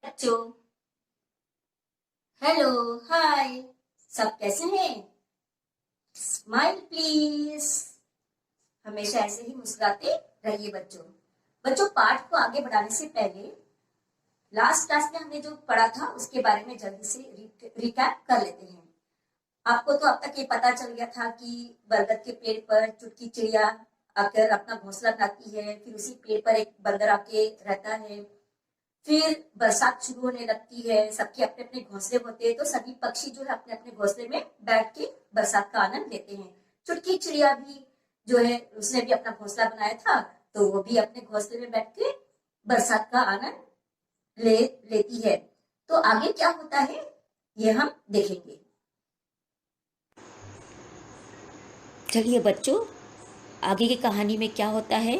बच्चों, हेलो, हाय। सब कैसे हैं? Smile please. हमेशा ऐसे ही मुस्कुराते रहिए बच्चों। बच्चों, पाठ को आगे बढ़ाने से पहले लास्ट क्लास में हमने जो पढ़ा था उसके बारे में जल्दी से रिकैप कर लेते हैं। आपको तो अब तक ये पता चल गया था कि बरगद के पेड़ पर चुटकी चिड़िया आकर अपना घोंसला बनाती है, फिर उसी पेड़ पर एक बंदर आके रहता है। फिर बरसात शुरू होने लगती है, सबके अपने अपने घोंसले होते हैं, तो सभी पक्षी जो है अपने अपने घोंसले में बैठ के बरसात का आनंद लेते हैं। चुटकी चिड़िया भी जो है उसने भी अपना घोंसला बनाया था, तो वो भी अपने घोंसले में बैठ के बरसात का आनंद लेती है। तो आगे क्या होता है ये हम देखेंगे। चलिए बच्चों, आगे की कहानी में क्या होता है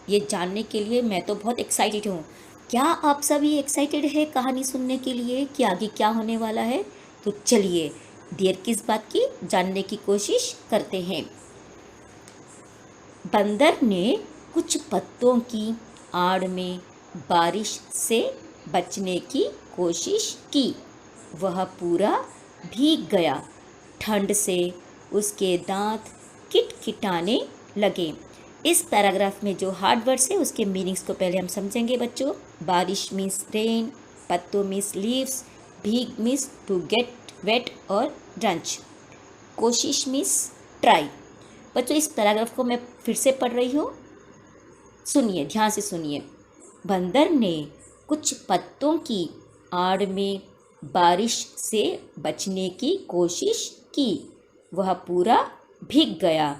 ये जानने के लिए मैं तो बहुत एक्साइटेड हूँ। क्या आप सभी एक्साइटेड है कहानी सुनने के लिए कि आगे क्या होने वाला है? तो चलिए देर किस बात की, जानने की कोशिश करते हैं। बंदर ने कुछ पत्तों की आड़ में बारिश से बचने की कोशिश की। वह पूरा भीग गया। ठंड से उसके दांत किटकिटाने लगे। इस पैराग्राफ में जो हार्ड वर्ड्स है उसके मीनिंग्स को पहले हम समझेंगे बच्चों। बारिश मीन्स रेन, पत्तों मीन्स लीव्स, भीग मीन्स टू गेट वेट और ड्रंच, कोशिश मीन्स ट्राई। बच्चों, इस पैराग्राफ को मैं फिर से पढ़ रही हूँ, सुनिए, ध्यान से सुनिए। बंदर ने कुछ पत्तों की आड़ में बारिश से बचने की कोशिश की। वह पूरा भीग गया।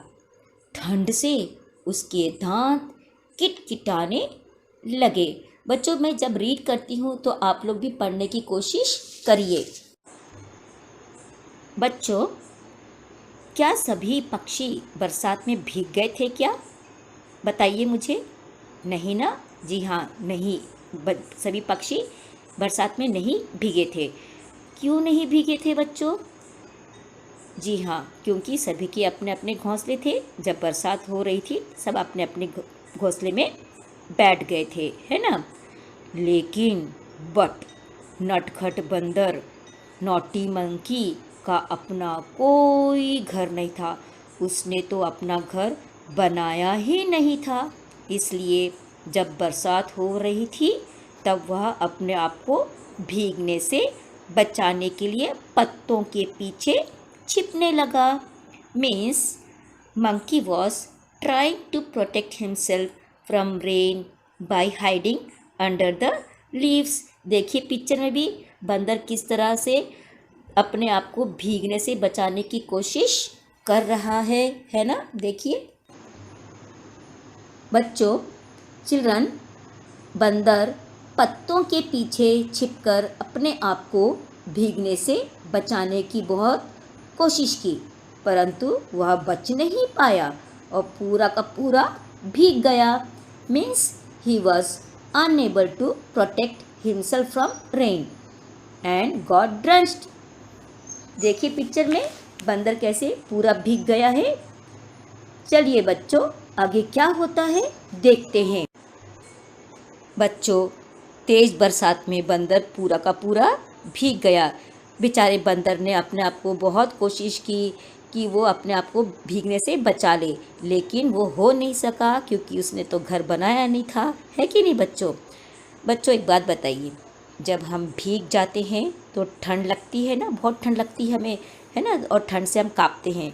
ठंड से उसके दांत किटकिटाने लगे। बच्चों, मैं जब रीड करती हूँ तो आप लोग भी पढ़ने की कोशिश करिए। बच्चों, क्या सभी पक्षी बरसात में भीग गए थे क्या? बताइए मुझे। नहीं ना? जी हाँ, नहीं, सभी पक्षी बरसात में नहीं भीगे थे। क्यों नहीं भीगे थे बच्चों? जी हाँ, क्योंकि सभी के अपने अपने घोंसले थे। जब बरसात हो रही थी सब अपने अपने घोंसले में बैठ गए थे, है ना? लेकिन बट नटखट बंदर, नॉटी मंकी का अपना कोई घर नहीं था। उसने तो अपना घर बनाया ही नहीं था। इसलिए जब बरसात हो रही थी तब वह अपने आप को भीगने से बचाने के लिए पत्तों के पीछे छिपने लगा। Means monkey was trying to protect himself from rain by hiding under the leaves। देखिए पिक्चर में भी बंदर किस तरह से अपने आप को भीगने से बचाने की कोशिश कर रहा है ना? देखिए बच्चों, चिल्ड्रन, बंदर पत्तों के पीछे छिपकर अपने आप को भीगने से बचाने की बहुत कोशिश की, परंतु वह बच नहीं पाया और पूरा का पूरा भीग गया। Means he was unable to protect himself from rain and got drenched. देखिए पिक्चर में बंदर कैसे पूरा भीग गया है। चलिए बच्चों, आगे क्या होता है देखते हैं। बच्चों, तेज बरसात में बंदर पूरा का पूरा भीग गया। बेचारे बंदर ने अपने आप को बहुत कोशिश की कि वो अपने आप को भीगने से बचा ले, लेकिन वो हो नहीं सका क्योंकि उसने तो घर बनाया नहीं था, है कि नहीं बच्चों? बच्चों, एक बात बताइए, जब हम भीग जाते हैं तो ठंड लगती है ना, बहुत ठंड लगती है हमें, है ना? और ठंड से हम कांपते हैं।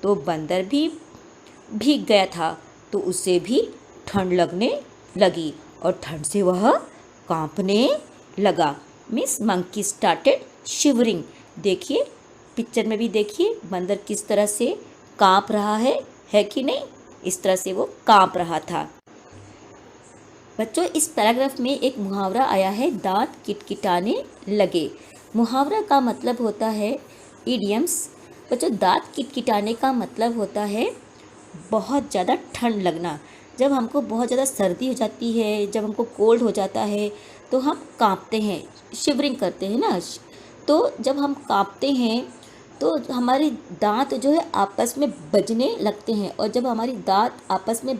तो बंदर भी भीग गया था तो उसे भी ठंड लगने लगी और ठंड से वह कांपने लगा। Miss monkey started shivering. देखिए पिक्चर में भी देखिए बंदर किस तरह से कांप रहा है कि नहीं? इस तरह से वो कांप रहा था। बच्चों, इस पैराग्राफ में एक मुहावरा आया है, दांत किटकिटाने लगे। मुहावरा का मतलब होता है इडियम्स। बच्चों, दांत किटकिटाने का मतलब होता है बहुत ज़्यादा ठंड लगना। जब हमको बहुत ज़्यादा सर्दी हो जाती है, जब हमको कोल्ड हो जाता है तो हम कांपते हैं, शिवरिंग करते हैं ना। तो जब हम कांपते हैं तो हमारे दांत जो है आपस में बजने लगते हैं, और जब हमारी दांत आपस में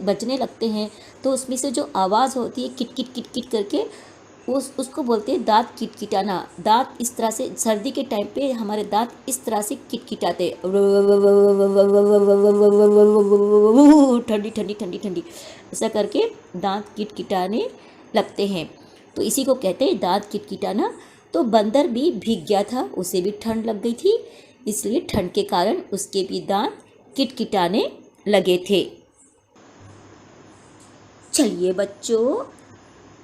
बजने लगते हैं तो उसमें से जो आवाज़ होती है किट किट किट किट करके, उसको बोलते हैं दांत किटकिटाना। दांत इस तरह से सर्दी के टाइम पे हमारे दांत इस तरह से किटकिटाते, ठंडी ठंडी ठंडी ठंडी ऐसा करके दांत किटकिटाने लगते हैं, तो इसी को कहते हैं दांत किटकिटाना। तो बंदर भी भीग गया था, उसे भी ठंड लग गई थी, इसलिए ठंड के कारण उसके भी दांत किटकिटाने लगे थे। चलिए बच्चों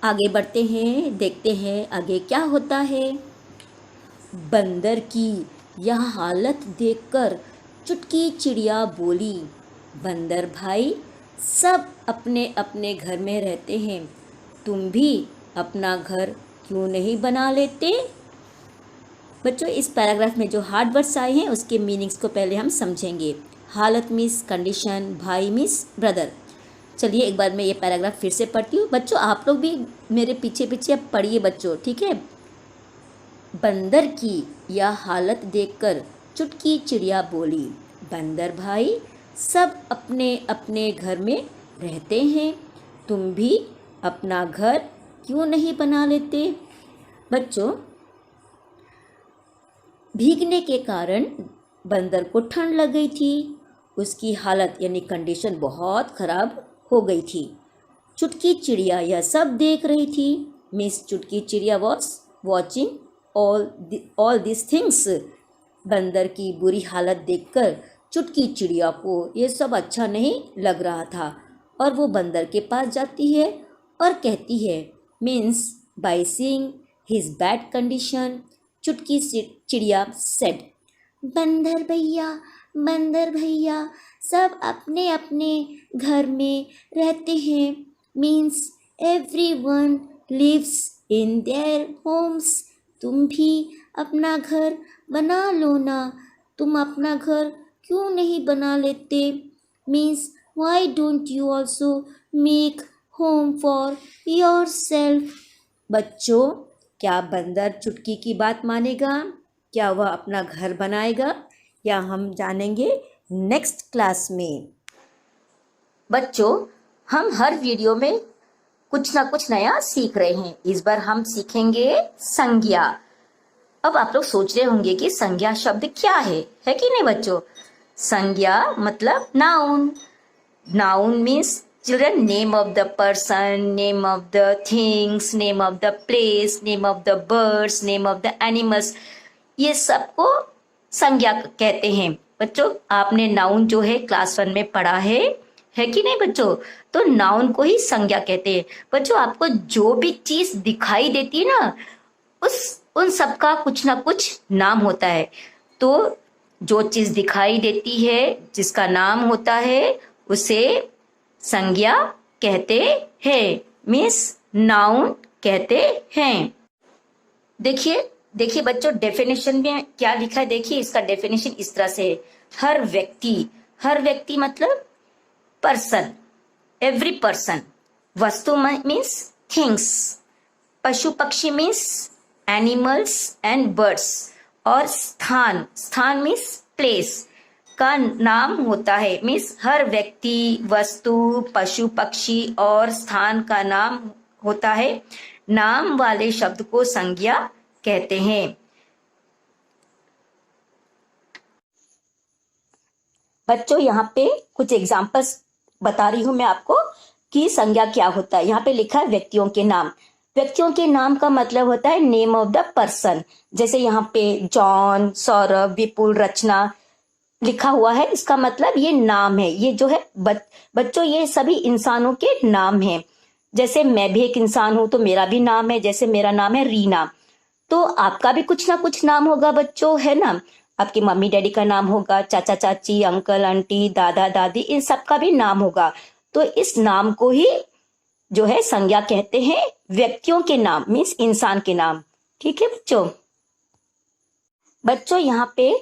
आगे बढ़ते हैं, देखते हैं आगे क्या होता है। बंदर की यह हालत देखकर चुटकी चिड़िया बोली, बंदर भाई सब अपने अपने घर में रहते हैं, तुम भी अपना घर क्यों नहीं बना लेते। बच्चों इस पैराग्राफ में जो हार्ड वर्ड्स आए हैं उसके मीनिंग्स को पहले हम समझेंगे। हालत मीन्स कंडीशन, भाई मीन्स ब्रदर। चलिए एक बार मैं ये पैराग्राफ फिर से पढ़ती हूँ, बच्चों आप लोग भी मेरे पीछे पीछे अब पढ़िए बच्चों, ठीक है। बंदर की यह हालत देखकर चुटकी चिड़िया बोली, बंदर भाई सब अपने अपने घर में रहते हैं, तुम भी अपना घर क्यों नहीं बना लेते। बच्चों भीगने के कारण बंदर को ठंड लग गई थी, उसकी हालत यानी कंडीशन बहुत ख़राब हो गई थी। चुटकी चिड़िया यह सब देख रही थी। मिस चुटकी चिड़िया was watching all this things. बंदर की बुरी हालत देखकर चुटकी चिड़िया को ये सब अच्छा नहीं लग रहा था और वो बंदर के पास जाती है और कहती है, means by seeing his bad condition, चुटकी चिड़िया सेड, बंदर भैया सब अपने अपने घर में रहते हैं, means everyone lives in their homes, तुम भी अपना घर बना लो ना, तुम अपना घर क्यों नहीं बना लेते, means why don't you also make home for yourself. बच्चों क्या बंदर चुटकी की बात मानेगा, क्या वह अपना घर बनाएगा, या हम जानेंगे नेक्स्ट क्लास में। बच्चों हम हर वीडियो में कुछ ना कुछ नया सीख रहे हैं। इस बार हम सीखेंगे संज्ञा। अब आप लोग सोच रहे होंगे कि संज्ञा शब्द क्या है कि नहीं बच्चों। संज्ञा मतलब noun. Noun means children name of the person, name of the things, name of the place, name of the birds, name of the animals, ये सबको संज्ञा कहते हैं। बच्चों आपने नाउन जो है क्लास 1 में पढ़ा है कि नहीं बच्चों। तो नाउन को ही संज्ञा कहते हैं। बच्चों आपको जो भी चीज दिखाई देती है ना उन सब का कुछ ना कुछ नाम होता है। तो जो चीज दिखाई देती है जिसका नाम होता है उसे संज्ञा कहते हैं, मीन्स नाउन कहते हैं। देखिए बच्चों डेफिनेशन में क्या लिखा है, देखिए इसका डेफिनेशन इस तरह से है। हर व्यक्ति मतलब पर्सन, एवरी पर्सन। वस्तु मीन्स थिंग्स, पशु पक्षी मीन्स एनिमल्स एंड बर्ड्स, और स्थान मीन्स प्लेस का नाम होता है। मीन्स हर व्यक्ति, वस्तु, पशु पक्षी और स्थान का नाम होता है। नाम वाले शब्द को संज्ञा कहते हैं। बच्चों यहाँ पे कुछ एग्जाम्पल्स बता रही हूं मैं आपको कि संज्ञा क्या होता है। यहाँ पे लिखा है व्यक्तियों के नाम। व्यक्तियों के नाम का मतलब होता है नेम ऑफ द पर्सन। जैसे यहाँ पे जॉन, सौरभ, विपुल, रचना लिखा हुआ है, इसका मतलब ये नाम है। ये जो है बच्चों ये सभी इंसानों के नाम हैं। जैसे मैं भी एक इंसान हूं तो मेरा भी नाम है, जैसे मेरा नाम है रीना, तो आपका भी कुछ ना कुछ नाम होगा बच्चों, है ना। आपकी मम्मी डैडी का नाम होगा, चाचा चाची, अंकल आंटी, दादा दादी, इन सब का भी नाम होगा। तो इस नाम को ही जो है संज्ञा कहते हैं। व्यक्तियों के नाम मीन्स इंसान के नाम, ठीक है बच्चों यहाँ पे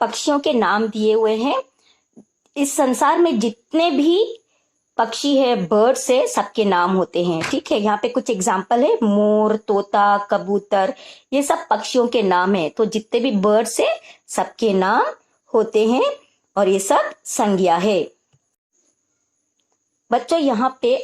पक्षियों के नाम दिए हुए हैं। इस संसार में जितने भी पक्षी है, बर्ड्स है, सबके नाम होते हैं, ठीक है। यहाँ पे कुछ एग्जाम्पल है, मोर, तोता, कबूतर, ये सब पक्षियों के नाम है। तो जितने भी बर्ड्स है सबके नाम होते हैं और ये सब संज्ञा है। बच्चों यहाँ पे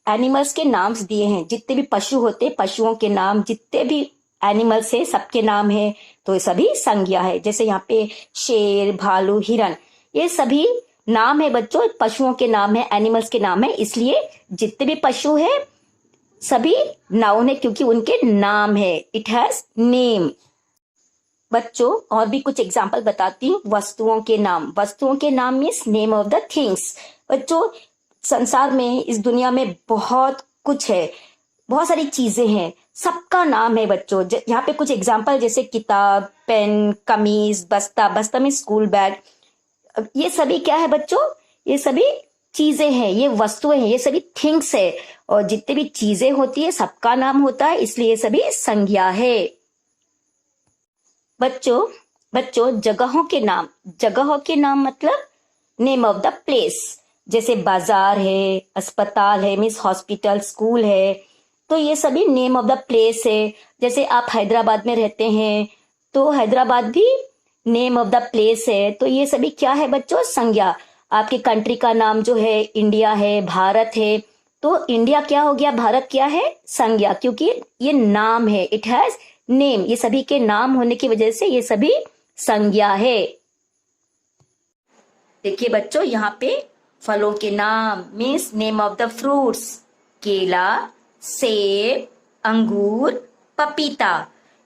एनिमल्स के नाम्स दिए हैं, जितने भी पशु होते पशुओं के नाम, जितने भी एनिमल्स है सबके नाम है, तो ये सभी संज्ञा है। जैसे यहाँ पे शेर, भालू, हिरन, ये सभी नाम है बच्चों, पशुओं के नाम है, एनिमल्स के नाम है, इसलिए जितने भी पशु है सभी नाउन है क्योंकि उनके नाम है, इट हैज नेम। बच्चों और भी कुछ एग्जाम्पल बताती हूँ। वस्तुओं के नाम, वस्तुओं के नाम means name of the things. बच्चों संसार में, इस दुनिया में बहुत कुछ है, बहुत सारी चीजें हैं, सबका नाम है बच्चों। यहाँ पे कुछ एग्जाम्पल जैसे किताब, पेन, कमीज, बस्ता, बस्ता में स्कूल बैग, ये सभी क्या है बच्चों, ये सभी चीजें हैं, ये वस्तुएं हैं, ये सभी थिंग्स है। और जितने भी चीजें होती है सबका नाम होता है, इसलिए ये सभी संज्ञा है। बच्चों जगहों के नाम, जगहों के नाम मतलब नेम ऑफ द प्लेस। जैसे बाजार है, अस्पताल है मीन्स हॉस्पिटल, स्कूल है, तो ये सभी नेम ऑफ द प्लेस है। जैसे आप हैदराबाद में रहते हैं तो हैदराबाद भी नेम ऑफ द प्लेस है, तो ये सभी क्या है बच्चों, संज्ञा। आपके कंट्री का नाम जो है इंडिया है, भारत है, तो इंडिया क्या हो गया, भारत क्या है, संज्ञा, क्योंकि ये नाम है, इट हैज नेम। ये सभी के नाम होने की वजह से ये सभी संज्ञा है। देखिए बच्चों यहाँ पे फलों के नाम means name of the fruits, केला, सेब, अंगूर, पपीता।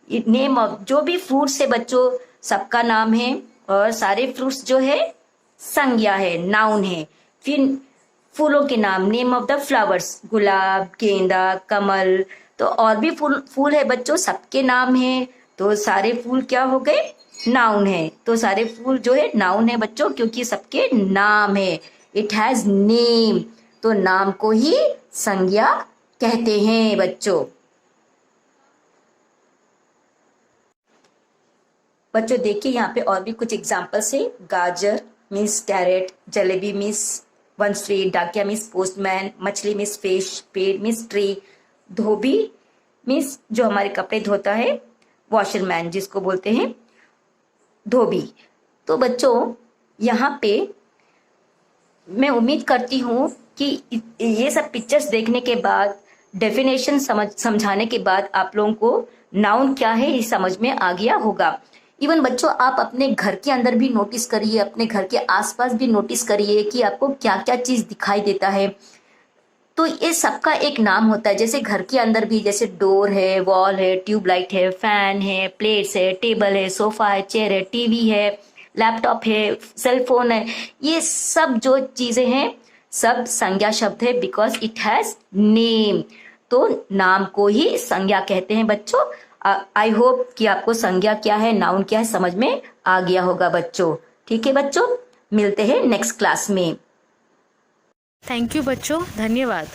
नेम ऑफ जो भी फ्रूट्स है बच्चों सबका नाम है, और सारे फ्रूट्स जो है संज्ञा है, नाउन है। फिर फूलों के नाम, नेम ऑफ द फ्लावर्स, गुलाब, गेंदा, कमल, तो और भी फूल है बच्चों, सबके नाम है, तो सारे फूल क्या हो गए, नाउन है। तो सारे फूल जो है नाउन है बच्चों क्योंकि सबके नाम है, इट हैज नेम, तो नाम को ही संज्ञा कहते हैं बच्चों। बच्चों देखिए यहाँ पे और भी कुछ एग्जाम्पल्स है। गाजर मीन्स कैरेट, जलेबी मीन्स वंशरी, डाकिया मीन्स पोस्टमैन, मछली मीन्स फिश, पेड़ मीन्स ट्री, धोबी मीन्स जो हमारे कपड़े धोता है, वॉशरमैन जिसको बोलते हैं धोबी। तो बच्चों यहाँ पे मैं उम्मीद करती हूँ कि ये सब पिक्चर्स देखने के बाद, डेफिनेशन समझाने के बाद आप लोगों को नाउन क्या है ये समझ में आ गया होगा। इवन बच्चों आप अपने घर के अंदर भी नोटिस करिए, अपने घर के आसपास भी नोटिस करिए कि आपको क्या क्या चीज दिखाई देता है, तो ये सबका एक नाम होता है। जैसे घर के अंदर भी, जैसे डोर है, वॉल है, ट्यूबलाइट है, फैन है, प्लेट्स है, टेबल है, सोफा है, चेयर है, टीवी है, लैपटॉप है, सेल फोन है, ये सब जो चीजें हैं सब संज्ञा शब्द है बिकॉज इट हैज नेम। तो नाम को ही संज्ञा कहते हैं बच्चों। आई होप कि आपको संज्ञा क्या है, नाउन क्या है समझ में आ गया होगा बच्चों। ठीक है बच्चों, मिलते हैं नेक्स्ट क्लास में। थैंक यू बच्चों, धन्यवाद।